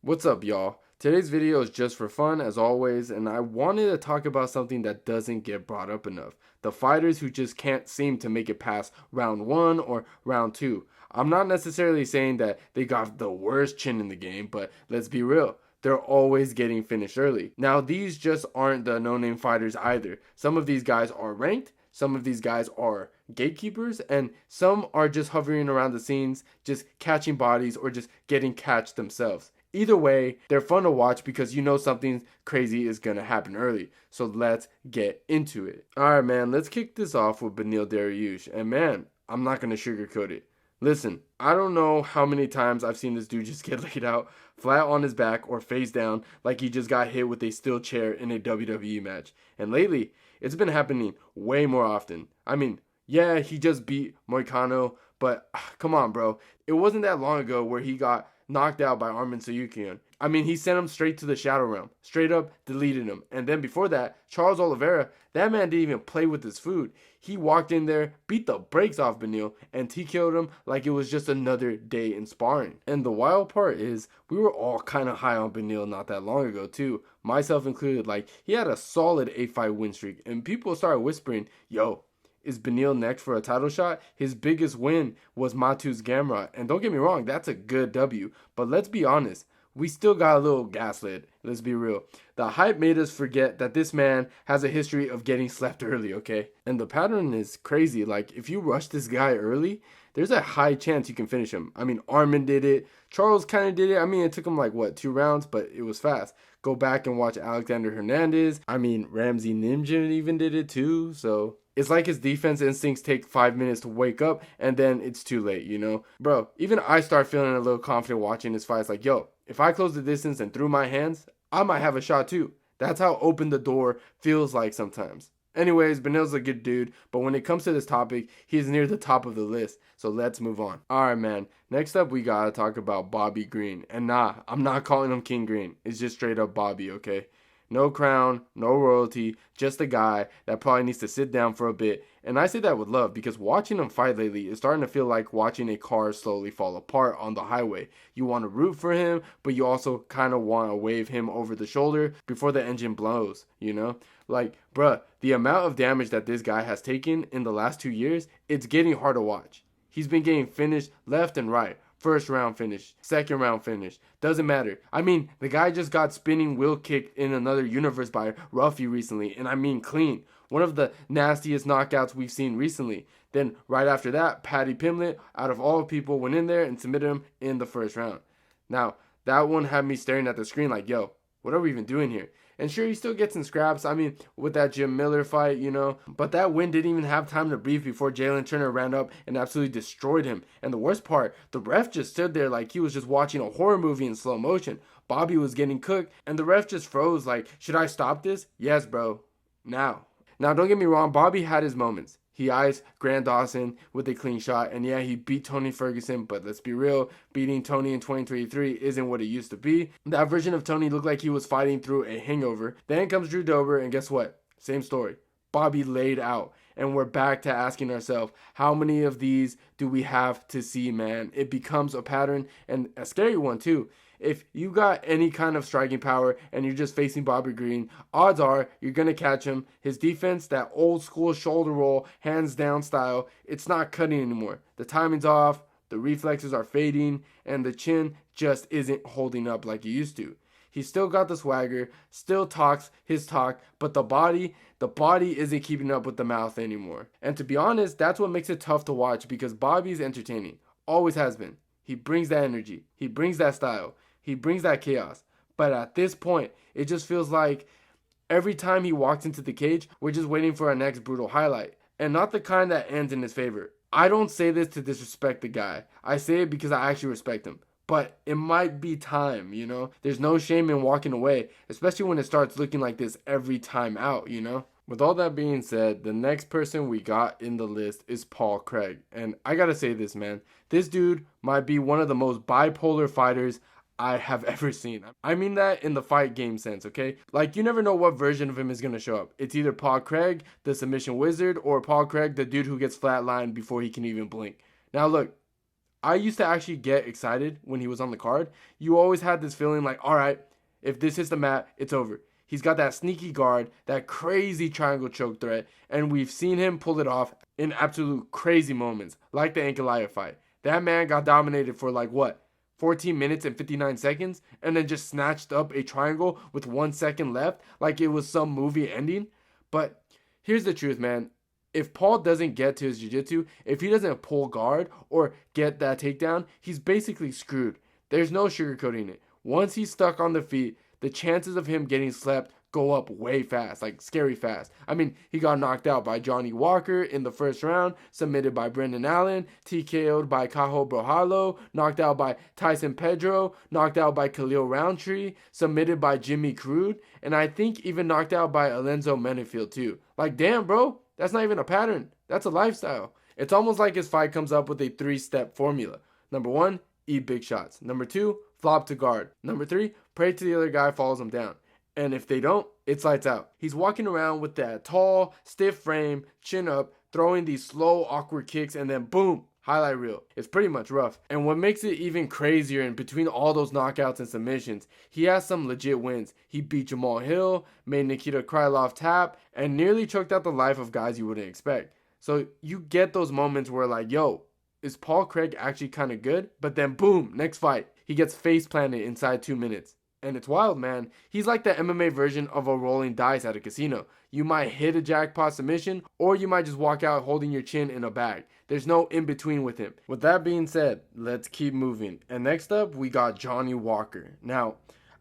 What's up, y'all? Today's video is just for fun, as always, and I wanted to talk about something that doesn't get brought up enough. The fighters who just can't seem to make it past round 1 or round 2. I'm not necessarily saying that they got the worst chin in the game, but let's be real. They're always getting finished early. Now, these just aren't the no-name fighters either. Some of these guys are ranked, some of these guys are gatekeepers, and some are just hovering around the scenes, just catching bodies or just getting catched themselves. Either way, they're fun to watch because you know something crazy is going to happen early. So let's get into it. Alright, man, let's kick this off with Beneil Dariush. And man, I'm not going to sugarcoat it. Listen, I don't know how many times I've seen this dude just get laid out flat on his back or face down like he just got hit with a steel chair in a WWE match. And lately, it's been happening way more often. I mean, yeah, he just beat Moicano, but come on, bro. It wasn't that long ago where he got knocked out by Armin Sayukian. I mean, he sent him straight to the Shadow Realm. Straight up deleted him. And then before that, Charles Oliveira, that man didn't even play with his food. He walked in there, beat the brakes off Beneil, and TKO'd him like it was just another day in sparring. And the wild part is, we were all kind of high on Beneil not that long ago too. Myself included. Like, he had a solid 8-fight win streak. And people started whispering, yo, is Beneil next for a title shot? His biggest win was Mateusz Gamrot. And don't get me wrong, that's a good W. But let's be honest, we still got a little gaslit. Let's be real. The hype made us forget that this man has a history of getting slept early, okay? And the pattern is crazy. Like, if you rush this guy early, there's a high chance you can finish him. I mean, Armin did it. Charles kind of did it. I mean, it took him like, what, 2 rounds? But it was fast. Go back and watch Alexander Hernandez. I mean, Ramsey Nimjin even did it too. So it's like his defense instincts take 5 minutes to wake up, and then it's too late, you know? Bro, even I start feeling a little confident watching his fights. Like, yo, if I close the distance and threw my hands, I might have a shot too. That's how open the door feels like sometimes. Anyways, Beneil's a good dude, but when it comes to this topic, he's near the top of the list. So let's move on. Alright, man. Next up, we gotta talk about Bobby Green. And nah, I'm not calling him King Green. It's just straight up Bobby, okay? No crown, no royalty, just a guy that probably needs to sit down for a bit. And I say that with love because watching him fight lately is starting to feel like watching a car slowly fall apart on the highway. You want to root for him, but you also kind of want to wave him over the shoulder before the engine blows, you know? Like, bruh, the amount of damage that this guy has taken in the last 2 years, it's getting hard to watch. He's been getting finished left and right. First round finish, second round finish, doesn't matter. I mean, the guy just got spinning wheel kicked in another universe by Ruffy recently, and I mean clean. One of the nastiest knockouts we've seen recently. Then right after that, Paddy Pimblett, out of all people, went in there and submitted him in the first round. Now, that one had me staring at the screen like, yo, what are we even doing here? And sure, he still gets in scraps. I mean, with that Jim Miller fight, you know. But that win didn't even have time to breathe before Jalen Turner ran up and absolutely destroyed him. And the worst part, the ref just stood there like he was just watching a horror movie in slow motion. Bobby was getting cooked, and the ref just froze like, should I stop this? Yes, bro. Now. Now, don't get me wrong, Bobby had his moments. He iced Grant Dawson with a clean shot, and yeah, he beat Tony Ferguson, but let's be real, beating Tony in 2023 isn't what it used to be. That version of Tony looked like he was fighting through a hangover. Then comes Drew Dober, and guess what? Same story. Bobby laid out, and we're back to asking ourselves, how many of these do we have to see, man? It becomes a pattern, and a scary one too. If you got any kind of striking power and you're just facing Bobby Green, odds are you're going to catch him. His defense, that old school shoulder roll, hands down style, it's not cutting anymore. The timing's off, the reflexes are fading, and the chin just isn't holding up like it used to. He's still got the swagger, still talks his talk, but the body isn't keeping up with the mouth anymore. And to be honest, that's what makes it tough to watch because Bobby's entertaining. Always has been. He brings that energy. He brings that style. He brings that chaos. But at this point, it just feels like every time he walks into the cage, we're just waiting for our next brutal highlight. And not the kind that ends in his favor. I don't say this to disrespect the guy. I say it because I actually respect him. But it might be time, you know? There's no shame in walking away, especially when it starts looking like this every time out, you know? With all that being said, the next person we got in the list is Paul Craig. And I gotta say this, man. This dude might be one of the most bipolar fighters I have ever seen. I mean that in the fight game sense, okay? Like, you never know what version of him is going to show up. It's either Paul Craig, the submission wizard, or Paul Craig, the dude who gets flatlined before he can even blink. Now, look, I used to actually get excited when he was on the card. You always had this feeling like, all right, if this hits the mat, it's over. He's got that sneaky guard, that crazy triangle choke threat, and we've seen him pull it off in absolute crazy moments, like the Ankalaev fight. That man got dominated for like what, 14 minutes and 59 seconds, and then just snatched up a triangle with 1 second left, like it was some movie ending. But here's the truth, man. If Paul doesn't get to his jiu-jitsu, if he doesn't pull guard or get that takedown, he's basically screwed. There's no sugarcoating it. Once he's stuck on the feet, the chances of him getting slept go up way fast, like scary fast. I mean, he got knocked out by Johnny Walker in the first round, submitted by Brendan Allen, TKO'd by Cajo Brojalo, knocked out by Tyson Pedro, knocked out by Khalil Roundtree, submitted by Jimmy Crude, and I think even knocked out by Alenzo Menefield too. Like, damn, bro, that's not even a pattern. That's a lifestyle. It's almost like his fight comes up with a 3-step formula. Number 1, eat big shots. Number 2, flop to guard. Number 3, pray to the other guy follows him down. And if they don't, it's lights out. He's walking around with that tall, stiff frame, chin up, throwing these slow, awkward kicks, and then boom, highlight reel. It's pretty much rough. And what makes it even crazier, in between all those knockouts and submissions, he has some legit wins. He beat Jamal Hill, made Nikita Krylov tap, and nearly choked out the life of guys you wouldn't expect. So you get those moments where like, yo, is Paul Craig actually kind of good? But then boom, next fight, he gets face planted inside 2 minutes. And it's wild, man. He's like the MMA version of a rolling dice at a casino. You might hit a jackpot submission, or you might just walk out holding your chin in a bag. There's no in-between with him. With that being said, let's keep moving. And next up, we got Johnny Walker. Now,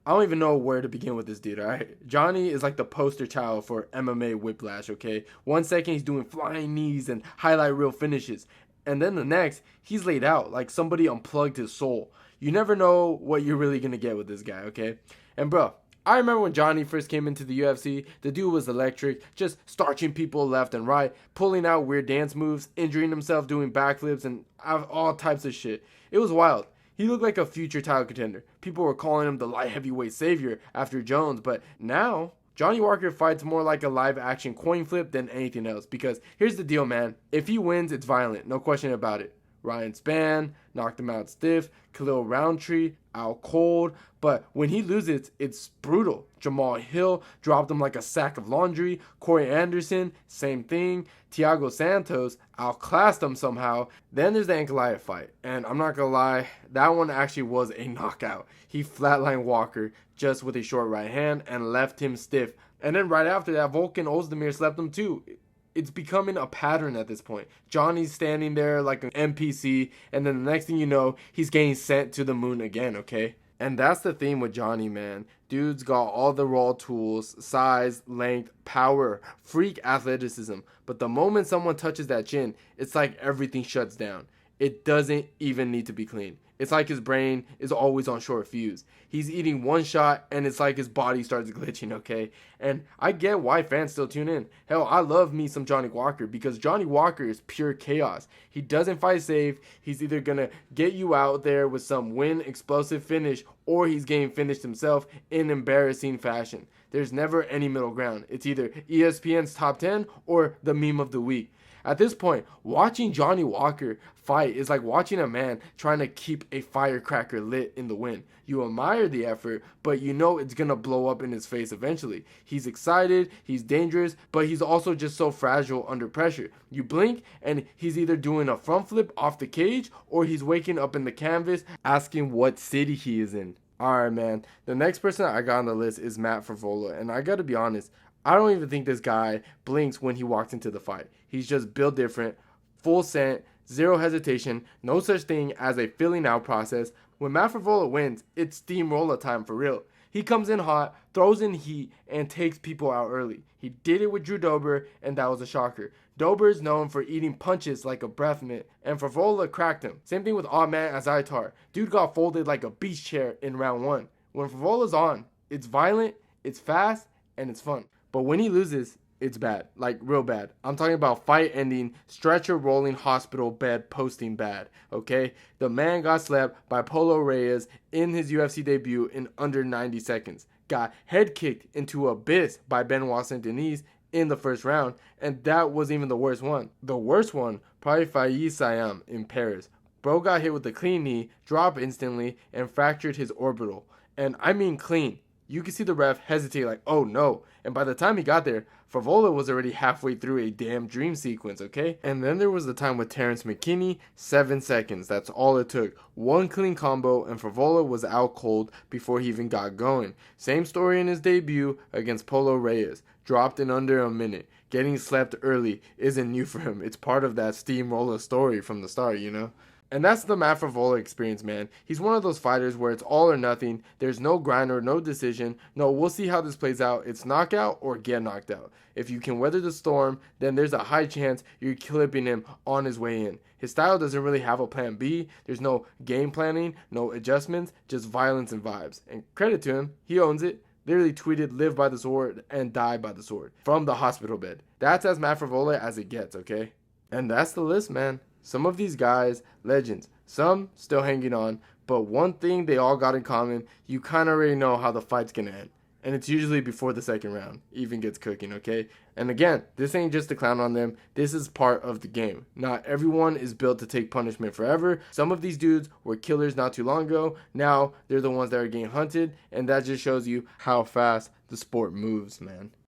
I don't even know where to begin with this dude, alright? Johnny is like the poster child for MMA whiplash, okay? 1 second, he's doing flying knees and highlight reel finishes. And then the next, he's laid out like somebody unplugged his soul. You never know what you're really going to get with this guy, okay? And bro, I remember when Johnny first came into the UFC, the dude was electric, just starching people left and right, pulling out weird dance moves, injuring himself doing backflips and all types of shit. It was wild. He looked like a future title contender. People were calling him the light heavyweight savior after Jones, but now Johnny Walker fights more like a live action coin flip than anything else, because here's the deal, man. If he wins, it's violent, no question about it. Ryan Spann knocked him out stiff, Khalil Roundtree out cold, but when he loses, it's brutal. Jamal Hill dropped him like a sack of laundry. Corey Anderson, same thing. Thiago Santos outclassed him somehow. Then there's the Ankalaev fight, and I'm not gonna lie, that one actually was a knockout. He flatlined Walker just with a short right hand and left him stiff. And then right after that, Volkan Ozdemir slept him too. It's becoming a pattern at this point. Johnny's standing there like an NPC, and then the next thing you know, he's getting sent to the moon again, okay? And that's the theme with Johnny, man. Dude's got all the raw tools, size, length, power, freak athleticism. But the moment someone touches that chin, it's like everything shuts down. It doesn't even need to be clean. It's like his brain is always on short fuse. He's eating one shot and it's like his body starts glitching, okay? And I get why fans still tune in. Hell, I love me some Johnny Walker because Johnny Walker is pure chaos. He doesn't fight safe. He's either going to get you out there with some win explosive finish or he's getting finished himself in embarrassing fashion. There's never any middle ground. It's either ESPN's top 10 or the meme of the week. At this point, watching Johnny Walker fight is like watching a man trying to keep a firecracker lit in the wind. You admire the effort, but you know it's going to blow up in his face eventually. He's excited, he's dangerous, but he's also just so fragile under pressure. You blink and he's either doing a front flip off the cage or he's waking up in the canvas asking what city he is in. Alright, man. The next person I got on the list is Matt Frevola, and I gotta be honest, I don't even think this guy blinks when he walks into the fight. He's just built different, full scent, zero hesitation, no such thing as a filling out process. When Matt Frevola wins, it's steamroller time for real. He comes in hot, throws in heat, and takes people out early. He did it with Drew Dober, and that was a shocker. Dober is known for eating punches like a breath mint, and Frevola cracked him. Same thing with Ahmed Azaitar. Dude got folded like a beach chair in round 1. When Frevola's on, it's violent, it's fast, and it's fun. But when he loses, it's bad. Like, real bad. I'm talking about fight ending, stretcher rolling, hospital bed posting bad. Okay? The man got slept by Polo Reyes in his UFC debut in under 90 seconds. Got head kicked into abyss by Benoit Saint-Denis in the first round. And that wasn't even the worst one. The worst one, probably Faïs Saïam in Paris. Bro got hit with a clean knee, dropped instantly, and fractured his orbital. And I mean clean. You can see the ref hesitate like, oh no. And by the time he got there, Frevola was already halfway through a damn dream sequence, okay? And then there was the time with Terrence McKinney, 7 seconds. That's all it took. One clean combo, and Frevola was out cold before he even got going. Same story in his debut against Polo Reyes. Dropped in under a minute. Getting slept early isn't new for him. It's part of that steamroller story from the start, you know? And that's the Matt Frevola experience, man. He's one of those fighters where it's all or nothing. There's no grind or no decision. No, we'll see how this plays out. It's knockout or get knocked out. If you can weather the storm, then there's a high chance you're clipping him on his way in. His style doesn't really have a plan B. There's no game planning, no adjustments, just violence and vibes. And credit to him, he owns it. Literally tweeted, live by the sword and die by the sword from the hospital bed. That's as Matt Frevola as it gets, okay? And that's the list, man. Some of these guys, legends, some still hanging on, but one thing they all got in common, you kind of already know how the fight's going to end. And it's usually before the second round even gets cooking, okay? And again, this ain't just a clown on them. This is part of the game. Not everyone is built to take punishment forever. Some of these dudes were killers not too long ago. Now they're the ones that are getting hunted, and that just shows you how fast the sport moves, man.